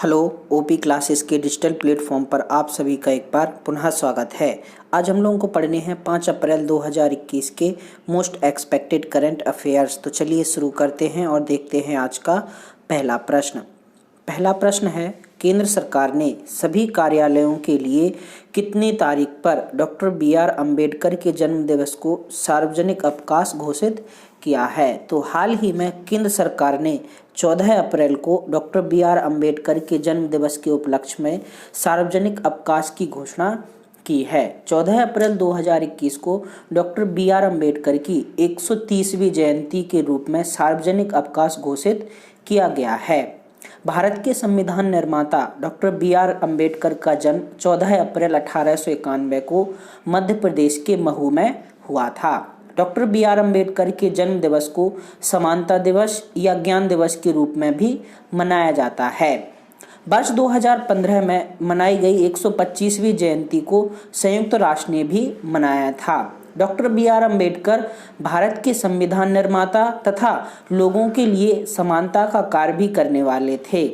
Hello OP classes के digital platform पर आप सभी का एक बार पुनः स्वागत है। आज हम लोगों को पढ़ने हैं 5 अप्रैल 2021 के मोस्ट एक्सपेक्टेड करंट अफेयर्स। तो चलिए शुरू करते हैं और देखते हैं आज का पहला प्रश्न। पहला प्रश्न है, केंद्र सरकार ने सभी कार्यालयों के लिए कितनी तारीख पर डॉक्टर बी.आर. अम्बेडकर के जन्म दिवस को सार्वजनिक अवकाश घोषित किया है? तो हाल ही में केंद्र सरकार ने 14 अप्रैल को डॉक्टर बी.आर. अम्बेडकर के जन्म दिवस के उपलक्ष्य में सार्वजनिक अवकाश की घोषणा की है। 14 अप्रैल 2021 को डॉक्टर बी.आर. अम्बेडकर की 130वीं जयंती के रूप में सार्वजनिक अवकाश घोषित किया गया है। भारत के संविधान निर्माता डॉक्टर बी.आर. अम्बेडकर का जन्म 14 अप्रैल 1891 को मध्य प्रदेश के महू में हुआ था। Doctor B R. अम्बेडकर के जन्म दिवस को समानता दिवस या ज्ञान दिवस के रूप में भी मनाया जाता है। वर्ष 2015 में मनाई गई 125वीं जयंती को संयुक्त राष्ट्र ने भी मनाया था। Doctor B R. अम्बेडकर भारत के संविधान निर्माता तथा लोगों के लिए समानता का कार्य भी करने वाले थे।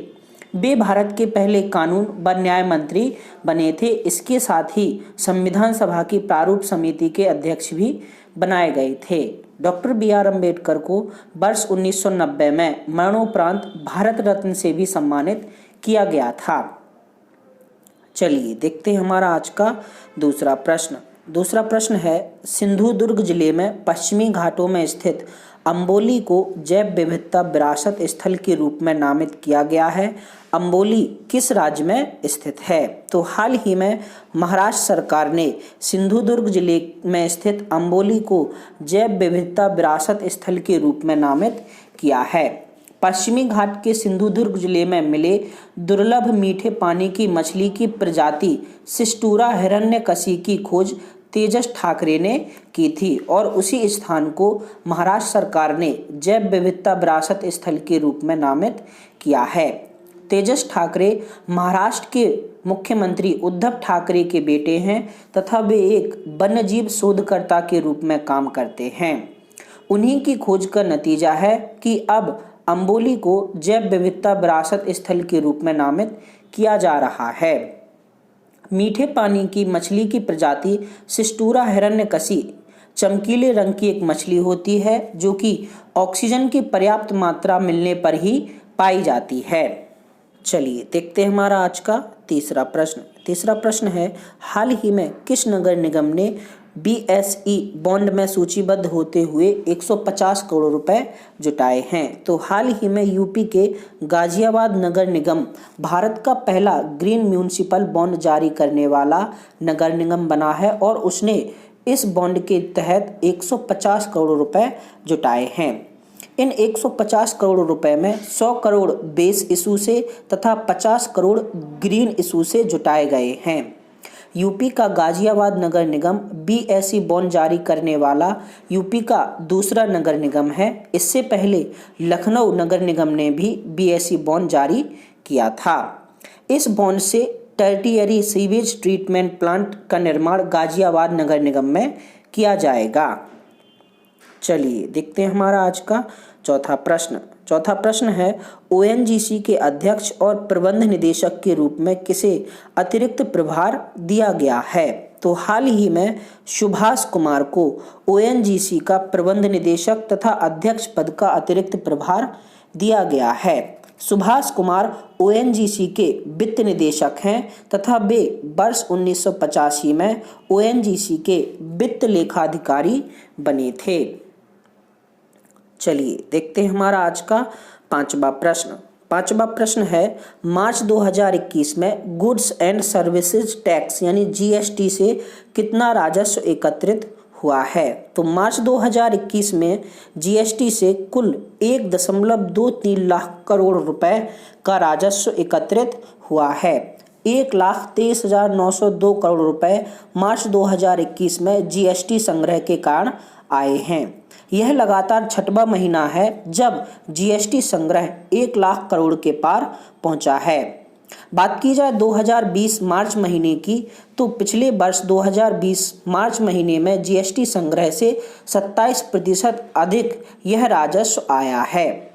वे भारत के पहले कानून व न्याय मंत्री बने थे। इसके साथ ही संविधान सभा की प्रारूप समिति के अध्यक्ष भी बनाए गए थे। Doctor B R. अम्बेडकर को वर्ष 1990 में मरणोपरांत भारत रत्न से भी सम्मानित किया गया था। चलिए देखते हैं हमारा आज का दूसरा प्रश्न। दूसरा प्रश्न है, सिंधुदुर्ग जिले में पश्चिमी घाटों में स्थित अम्बोली को जैव विविधता विरासत स्थल के रूप में नामित किया गया है। अम्बोली किस राज्य में स्थित है? तो हाल ही में महाराष्ट्र सरकार ने सिंधुदुर्ग जिले में स्थित अम्बोली को जैव विविधता विरासत स्थल के रूप में नामित किया है। पश्चिमी घाट के सिंधुदुर्ग जिले में मिले दुर्लभ मीठे पानी की मछली की प्रजाति सिस्टूरा हिरण्यकशी की खोज तेजस ठाकरे ने की थी और उसी स्थान को महाराष्ट्र सरकार ने जैव विविधता विरासत स्थल के रूप में नामित किया है। तेजस ठाकरे महाराष्ट्र के मुख्यमंत्री उद्धव ठाकरे के बेटे हैं तथा वे एक वन्यजीव शोधकर्ता के रूप में काम करते हैं। उन्हीं की खोज का नतीजा है कि अब अम्बोली को जैव विविधता विरासत स्थल के रूप में नामित किया जा रहा है। मीठे पानी की मछली की प्रजाति सिस्टूरा हिरण्यकशी चमकीले रंग की एक मछली होती है जो कि ऑक्सीजन की पर्याप्त मात्रा मिलने पर ही पाई जाती है। चलिए देखते हैं हमारा आज का तीसरा प्रश्न। तीसरा प्रश्न है, हाल ही में किस नगर निगम ने BSE बॉन्ड में सूचीबद्ध होते हुए 150 करोड़ रुपए जुटाए हैं? तो हाल ही में यूपी के गाजियाबाद नगर निगम भारत का पहला ग्रीन म्यूनिसिपल बॉन्ड जारी करने वाला नगर निगम बना है और उसने इस बॉन्ड के तहत 150 करोड़ रुपए जुटाए हैं। इन 150 करोड़ रुपए में 100 करोड़ बेस इशू से तथा 50 करोड़ ग्रीन इशू से जुटाए गए हैं। यूपी का गाजियाबाद नगर निगम BSE बॉन्ड जारी करने वाला यूपी का दूसरा नगर निगम है। इससे पहले लखनऊ नगर निगम ने भी BSE बॉन्ड जारी किया था। इस बॉन्ड से टर्टियरी सीवेज ट्रीटमेंट प्लांट का निर्माण गाजियाबाद नगर निगम में किया जाएगा। चलिए देखते हैं हमारा आज का चौथा प्रश्न। चौथा प्रश्न है, ONGC के अध्यक्ष और प्रबंध निदेशक के रूप में किसे अतिरिक्त प्रभार दिया गया है? तो हाल ही में सुभाष कुमार को ONGC का प्रबंध निदेशक तथा अध्यक्ष पद का अतिरिक्त प्रभार दिया गया है। सुभाष कुमार ONGC के वित्त निदेशक हैं तथा वे वर्ष 1985 में ONGC के वित्त लेखाधिकारी बने थे। चलिए देखते हैं हमारा आज का पांचवा प्रश्न। पांचवा प्रश्न है, मार्च 2021 में गुड्स एंड सर्विसेज टैक्स यानी GST से कितना राजस्व एकत्रित हुआ है? तो मार्च 2021 में GST से कुल 1.23 लाख करोड़ रुपए का राजस्व एकत्रित हुआ है। 1,23,902 करोड़ रुपए मार्च 2021 में GST संग्रह के कारण आए हैं। यह लगातार छठवां महीना है जब GST संग्रह 1 लाख करोड़ के पार पहुंचा है। बात की जाए 2020 मार्च महीने की तो पिछले वर्ष 2020 मार्च महीने में GST संग्रह से 27% अधिक यह राजस्व आया है।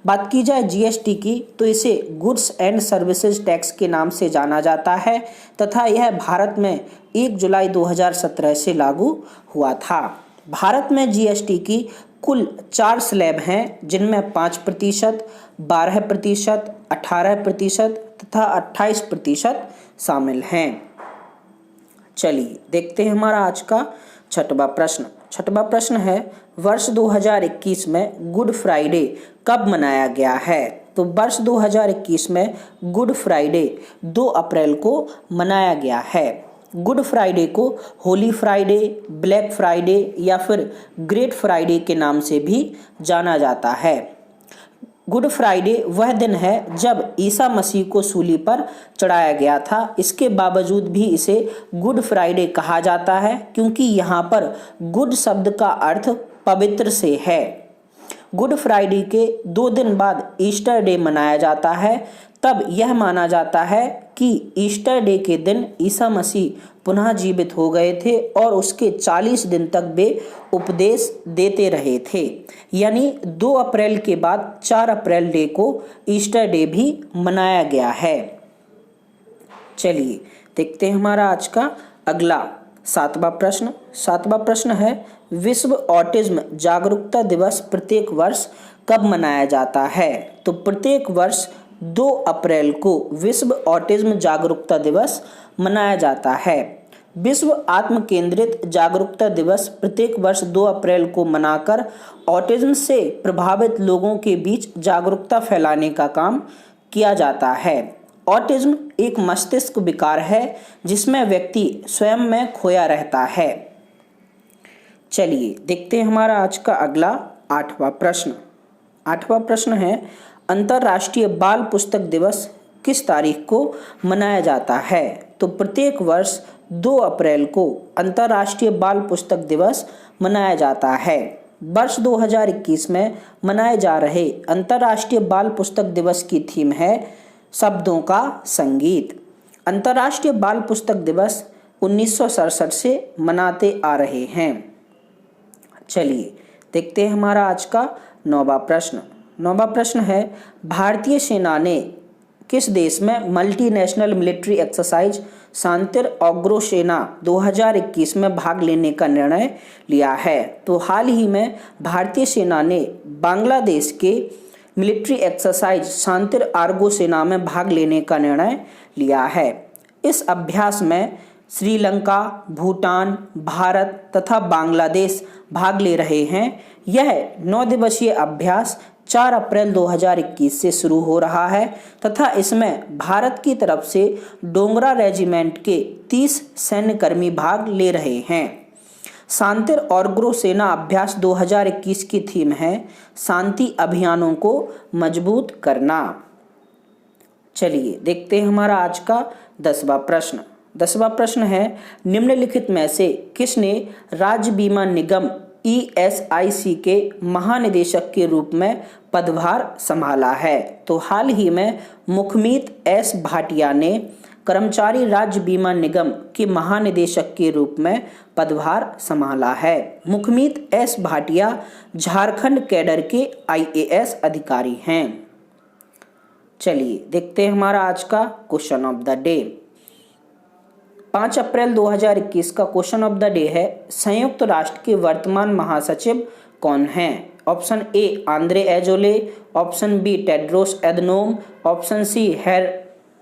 बात की जाए जीएसटी की तो इसे गुड्स एंड सर्विसेज टैक्स के नाम से जाना जाता है तथा यह भारत में 1 जुलाई 2017 से लागू हुआ था। भारत में जीएसटी की कुल 4 स्लैब हैं जिनमें 5%, 12%, 18% तथा 28% शामिल हैं। चलिए देखते हैं हमारा आज का छठवां प्रश्न। छठवां प्रश्न है, वर्ष 2021 में गुड फ्राइडे कब मनाया गया है? तो वर्ष 2021 में गुड फ्राइडे 2 अप्रैल को मनाया गया है। गुड फ्राइडे को होली फ्राइडे, ब्लैक फ्राइडे या फिर ग्रेट फ्राइडे के नाम से भी जाना जाता है। गुड फ्राइडे वह दिन है जब ईसा मसीह को सूली पर चढ़ाया गया था। इसके बावजूद भी इसे गुड फ्राइडे कहा जाता है क्योंकि यहाँ पर गुड शब्द का अर्थ पवित्र से है। गुड फ्राइडे के 2 दिन बाद ईस्टर डे मनाया जाता है। तब यह माना जाता है कि ईस्टर डे के दिन ईसा मसीह पुनः जीवित हो गए थे और उसके 40 दिन तक वे उपदेश देते रहे थे। यानी 2 अप्रैल के बाद 4 अप्रैल डे को ईस्टर डे भी मनाया गया है। चलिए देखते हैं हमारा आज का अगला 7वां प्रश्न। 7वां प्रश्न है, विश्व ऑटिज्म जागरूकता दिवस प्रत्येक वर्ष कब मनाया जाता है? तो प्रत्येक वर्ष 2 अप्रैल को विश्व ऑटिज्म जागरूकता दिवस मनाया जाता है। विश्व आत्म केंद्रित जागरूकता दिवस प्रत्येक वर्ष 2 अप्रैल को मनाकर ऑटिज्म से प्रभावित लोगों के बीच जागरूकता फैलाने का काम किया जाता है। ऑटिज्म एक मस्तिष्क विकार है जिसमें व्यक्ति स्वयं में खोया रहता है। चलिए देखते हैं हमारा आज का अगला 8वां प्रश्न। 8वां प्रश्न है, अंतर्राष्ट्रीय बाल पुस्तक दिवस किस तारीख को मनाया जाता है? तो प्रत्येक वर्ष 2 अप्रैल को अंतर्राष्ट्रीय बाल पुस्तक दिवस मनाया जाता है। वर्ष 2021 में मनाए जा रहे अंतर्राष्ट्रीय बाल पुस्तक दिवस की थीम है शब्दों का संगीत। अंतर्राष्ट्रीय बाल पुस्तक दिवस 1967 से मनाते आ रहे हैं। चलिए देखते हैं हमारा आज का 9वां प्रश्न। 9वां प्रश्न है, भारतीय सेना ने किस देश में मल्टीनेशनल मिलिट्री एक्सरसाइज शांतिर अग्रो सेना 2021 में भाग लेने का निर्णय लिया है? तो हाल ही में भारतीय सेना ने बांग्लादेश के मिलिट्री एक्सरसाइज शांतिर आर्गो सेना में भाग लेने का निर्णय लिया है। इस अभ्यास में श्रीलंका, भूटान, भारत तथा बांग्लादेश भाग ले रहे हैं। यह 9 दिवसीय अभ्यास 4 अप्रैल 2021 से शुरू हो रहा है तथा इसमें भारत की तरफ से डोगरा रेजिमेंट के 30 सैन्यकर्मी भाग ले रहे हैं। शांतिर अग्रो सेना अभ्यास 2021 की थीम है शांति अभियानों को मजबूत करना। चलिए देखते हैं हमारा आज का 10वां प्रश्न। 10वां प्रश्न है, निम्नलिखित में से किसने राज्य बीमा निगम ESIC के महानिदेशक के रूप में पदभार संभाला है? तो हाल ही में मुखमीत S भाटिया ने कर्मचारी राज्य बीमा निगम के महानिदेशक के रूप में पदभार संभाला है। मुखमीत S भाटिया झारखंड कैडर के IAS अधिकारी हैं। चलिए देखते हैं हमारा आज का क्वेश्चन ऑफ द डे। 5 अप्रैल 2021 का क्वेश्चन ऑफ द डे है, संयुक्त राष्ट्र के वर्तमान महासचिव कौन हैं? Option A Audrey Azoulay, option B Tedros Adhanom, option C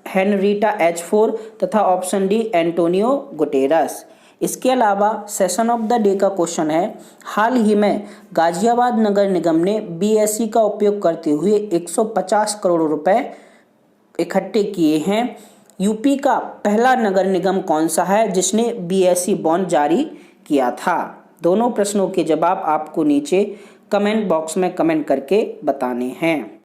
Henrietta H4 तथा ऑप्शन डी एंटोनियो गुटेरस। इसके अलावा सेशन ऑफ द डे का क्वेश्चन है, हाल ही में गाजियाबाद नगर निगम ने BSE का उपयोग करते हुए 150 करोड़ रुपए इकट्ठे किए हैं। यूपी का पहला नगर निगम कौन सा है जिसने BSE बॉन्ड जारी किया था? दोनों प्रश्नों के जवाब आपको नीचे कमेंट बॉक्स में कमेंट करके बताने हैं।